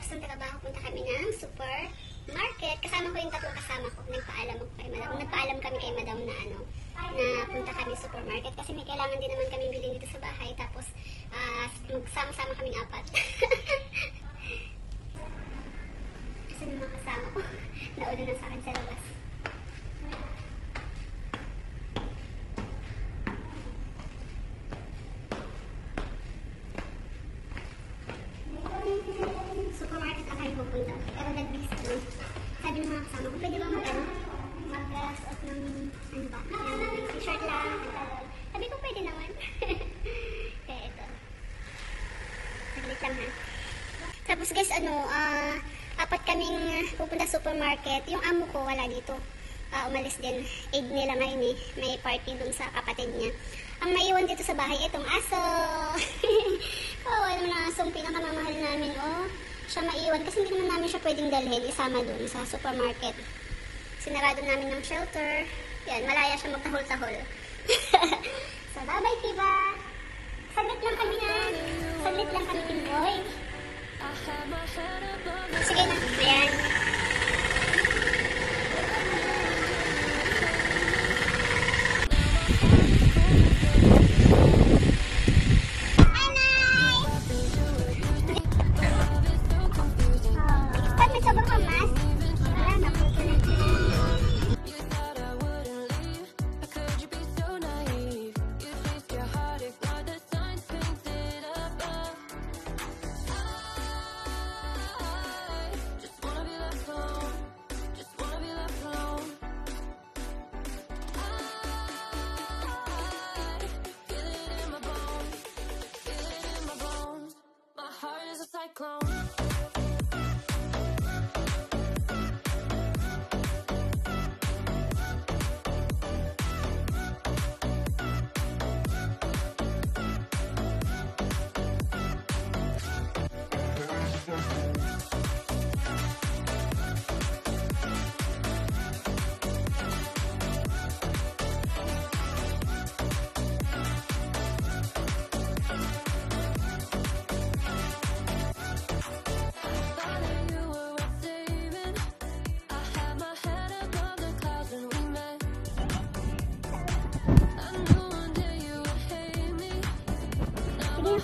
Pagkatapos ng trabaho, punta kami ng supermarket. Kasama ko yung tatlong kasama ko. Nagpaalam ako kay madam. Nagpaalam kami kay madam na na punta kami supermarket kasi may kailangan din naman kami bilhin dito sa bahay. Tapos magsama-sama kaming apat. Kasi yung mga kasama ko, nauna na sa akin sa labas. Supermarket ako yung pupunta. Pero nag-bis ko. Sabi ng mga kasama ko, pwede ba mag-suot ng t-shirt lang. Sabi ko, pwede naman. Kaya ito. Saglit lang ha. Tapos guys, apat kaming pupunta supermarket. Yung amo ko wala dito. Umalis din. Aid nila ngayon eh. May party dun sa kapatid niya. Ang maiwan dito sa bahay, itong aso. Alam na asong pinakamamahal namin. Siya maiwan kasi hindi naman namin siya pwedeng dalhin. Isama dun sa supermarket. Sinarado namin ng shelter. Yan, malaya siya magtahol-tahol. So, bye-bye, Kiba. Saglit lang kami na. Saglit lang kami, Timboy. Sige na. Ayan.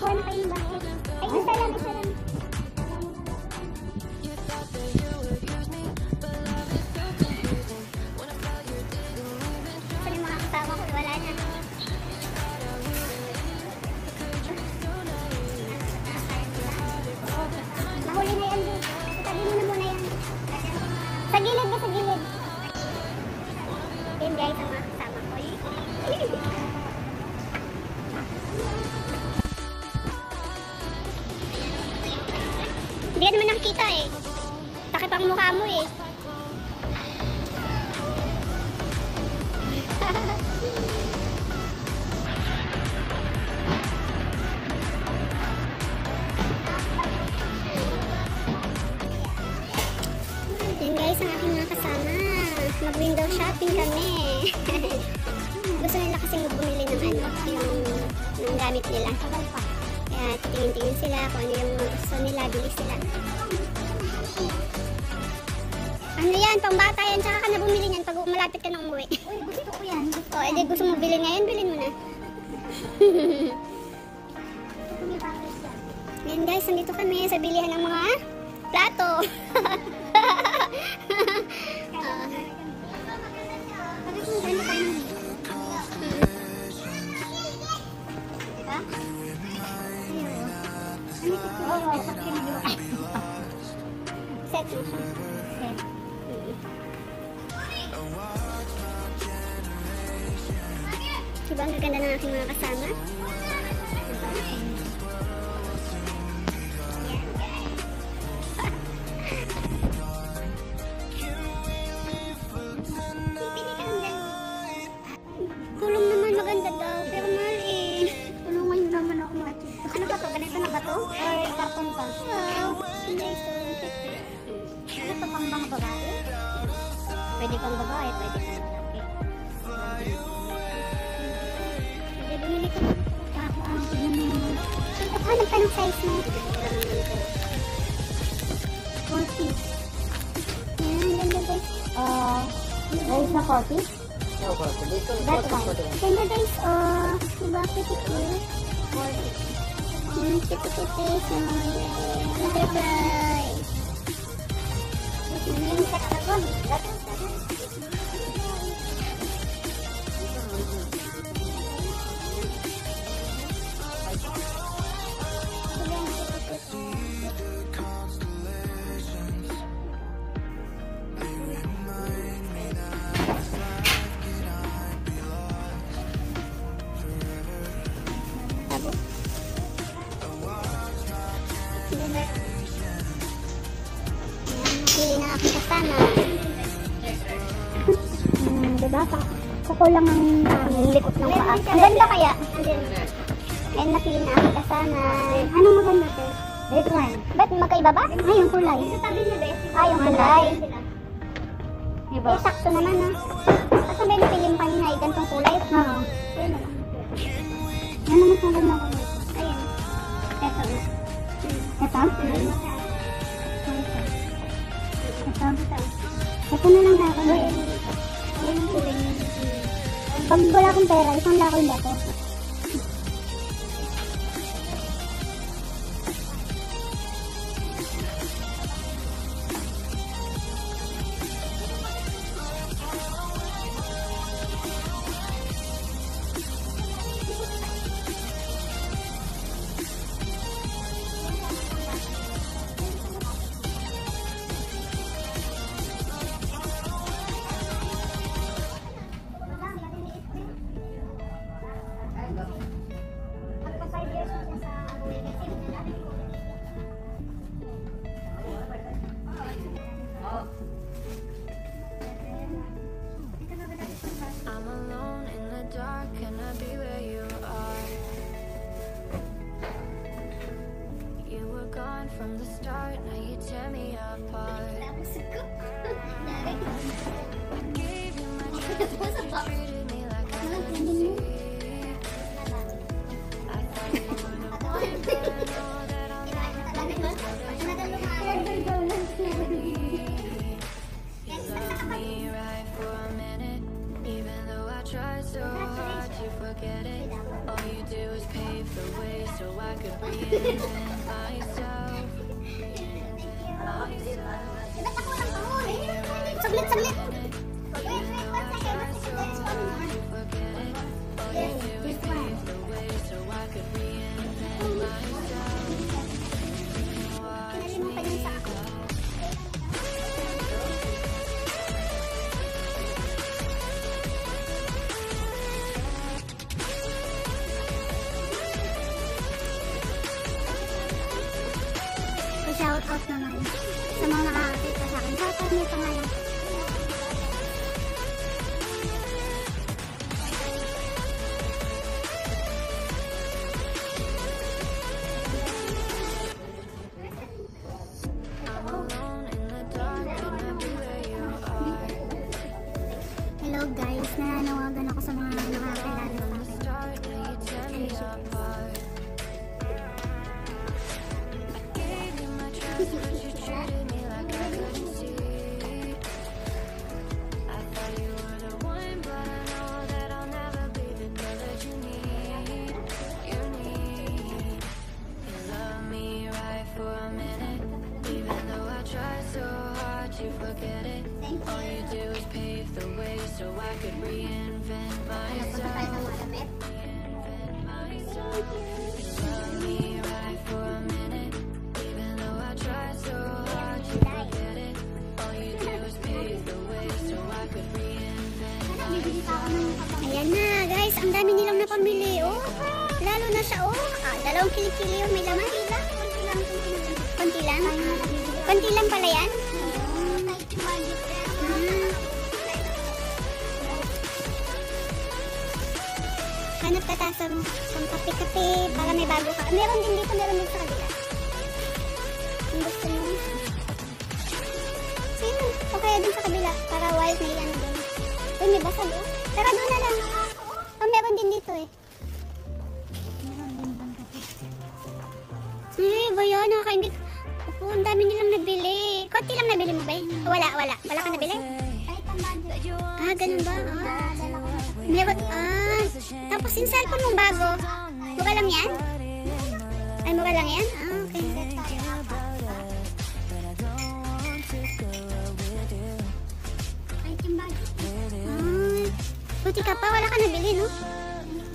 Kuha na kayo ng bakit. Ay, isa lang. Saan yung mga kasama ko? Wala na. Mahuli na yan, dude. Sabi mo na muna yan. Sa gilid ba? Sa gilid. Yan guys, ang mga kasama ko. Hindi ka naman nakikita eh. Takip ang mukha mo eh. Yan guys, ang aking mga kasama. Mag-window shopping kami. Gusto nila kasi bumili ng ng gamit nila. Kaya titingin-tingin sila kung ano yung gusto nila, bili sila. Ano yan, pambata yan, tsaka ka na bumili niyan pag malapit ka na umuwi. Uy, gusto ko yan. Edi gusto mo bilhin ngayon, bilhin mo na. Yan guys, nandito kami sa bilihan ng mga plato. Set. Diba ang gaganda ng aking mga kasama? Kulong naman maganda daw, pero mahal eh. Tulungan nyo naman ako mati. Ano ba to? Ganito na ba to? Or karton pa? Hindi ito. Ano to pang mga babae? Pwede pang babae, pwede pang lalaki. Pwede bumili ko. Hanap ka ng size mo. 40. Yan, ganda guys. Guys na 40? No, 40. Dito, That one. 41. Ganda guys, diba, pretty. 40. Pretty. So, butterfly. Yung hexagon. Pili na aking kasama. Diba? Kuko lang ang likot ng paa. Ang ganda kaya? And napili na aking kasama. Anong maganda ito? Red one. Ba't magkaiba ba? Ay, yung kulay. Ay, yung kulay. Eh, sakto naman ah. Kasi may napili mo kanina ay gantong kulay. Oo. Ayun naman. Ano mas maganda ko? Ayan. Ito. Ito? Ito na lang ako. Pag wala akong pera, isang lako yung dati. I'm alone in the dark, can I be where you are? You were gone from the start, now you tear me apart. I gave you my trust, but you treated me like I couldn't see. I thought you were the one, but I know that I'll never be the one that you need. You loved me right for a minute, even though I tried so hard to forget it. All you do is pave the way so I could reinvent myself. Saglit. Shout out naman sa mga nakakakita sa akin. Shout out may pangalan. I'm alone in the dark, can I be where you are? Hello guys, nananawagan ako sa mga nakakilala sa akin. Start, now you tear me apart. I gave you my trust, but you treated me like I couldn't see. I thought you were the one, but I know that I'll never be the girl that you need. You need. You love me right for a minute, even though I tried so hard to forget it. All you do is pave the way so I could reinvent myself. Reinvent myself. You love me right for a minute, even though I tried so hard to forget it. All you do is pave the way so I could reinvent myself. Ayan na guys, ang dami nilang napamili oh. Lalo na siya oh. Dalawang kilikili yung may laman. Konti lang. Konti lang pala yan. Hanap ka tayo sa kape-kape para may bago ka. Meron din dito, meron din sa kabila. Ang gusto mo. Sino? O kaya din sa kabila para wild may ano doon. Uy, may basag oh. Tara doon na lang. Meron din dito eh. Ay, ba yan? Nakakaimik. Opo, ang dami nilang nabili. 150 lang nabili mo ba eh? Wala ka nabili? Ah, ganun ba? Ah. Meron, tapos yung cellphone mong bago, mura lang yan? Ay, mura lang yan? Ah, okay. Buti ka pa, wala ka nabili, no?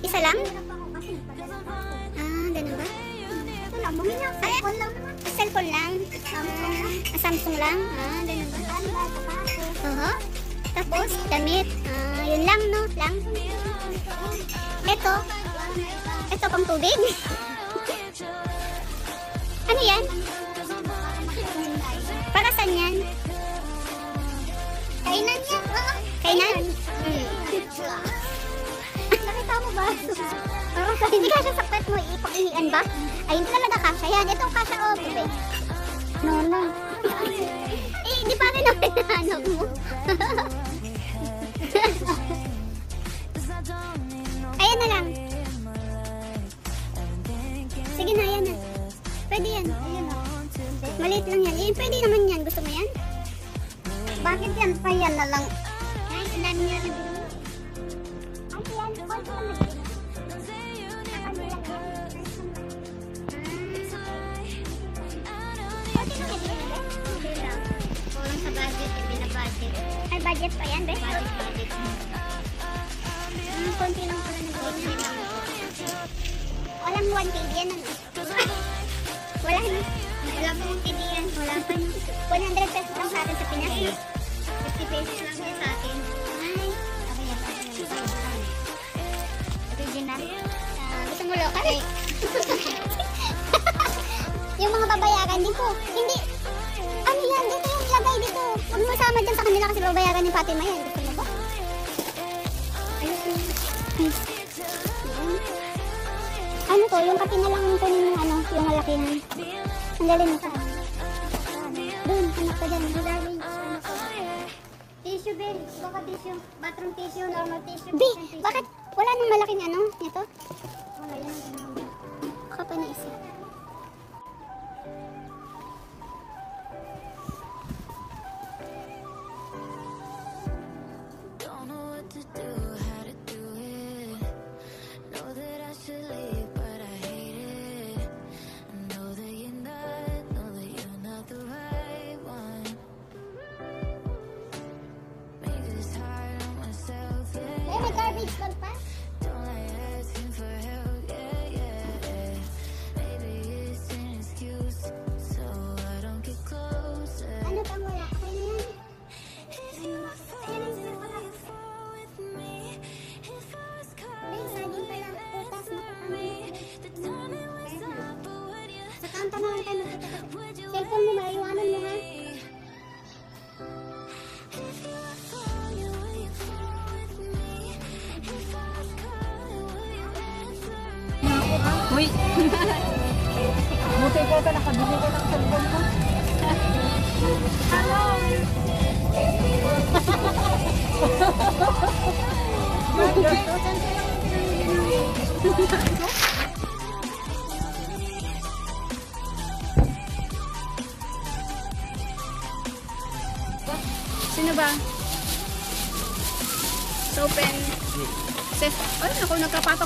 Isa lang? Ah, ganun ba? Ito lang, bumili ako. Cellphone lang naman. Cellphone lang? Samsung lang? Ah, ganun ba? Tapos, damit. Ah, yun lang, no? Lang. Ito pang tubig. Ano yan? Para saan yan? Kainan yan. Kainan? Nakita mo ba? Parang sa hindi kasya sa pet mo, ipakilian ba? Ayun talaga kasya yan. Ito kasya o tubig. No. Eh, di pa rin ang pinahanap mo. Ayan na lang. Sige na, ayan na. Pwede yan. Maliit lang yan. Pwede naman yan. Gusto mo yan? Bakit yan? Pa yan na lang. Ay, ang dami niya na bilhin. Ay, yan. Konti lang na bilhin. Konti lang na bilhin. Kulang sa budget. Hindi na budget. Ay, budget pa yan, best? Budget. Konti lang pala na bilhin. Walang 1 KD yan, ano? Wala na. Wala pa 1 KD yan. Wala pa na. 100 pesos lang sa atin sa Pinas. 50 pesos lang yan sa atin. Ay. Original. Gusto mo local? Yung mga babayaran dito. Hindi. Ano yan? Dito yung ilagay dito. Huwag mo sama dyan sa kanila kasi babayaran ni Fatima yan. Gusto mo ba? Ano to? Yung kape na lang kunin mo ano, yung malakihan. Ang galing mo sa doon, anak ka dyan. Tissue, Ben. Baka tissue. Bathroom tissue, normal tissue. B, bakit wala nang malaking ano? Ito? Wala yan. Baka pa naisip. Don't know what to do, how to do it. Know that I should leave, but I hate it. Know that you're not the right one. Make this hard on myself, yeah. May garbage bag pa? Don't like asking for help, yeah. Maybe it's an excuse, so I don't get closer. Ano pang wala? Okay na yan. Sa kanta na tayo magkita. Cellphone mo, maiwanan mo ha. Uy! Buti ko ka, nakabili ko ng cellphone ko. Hello! Sino ba? It's open. Ay, naku, nagkapatong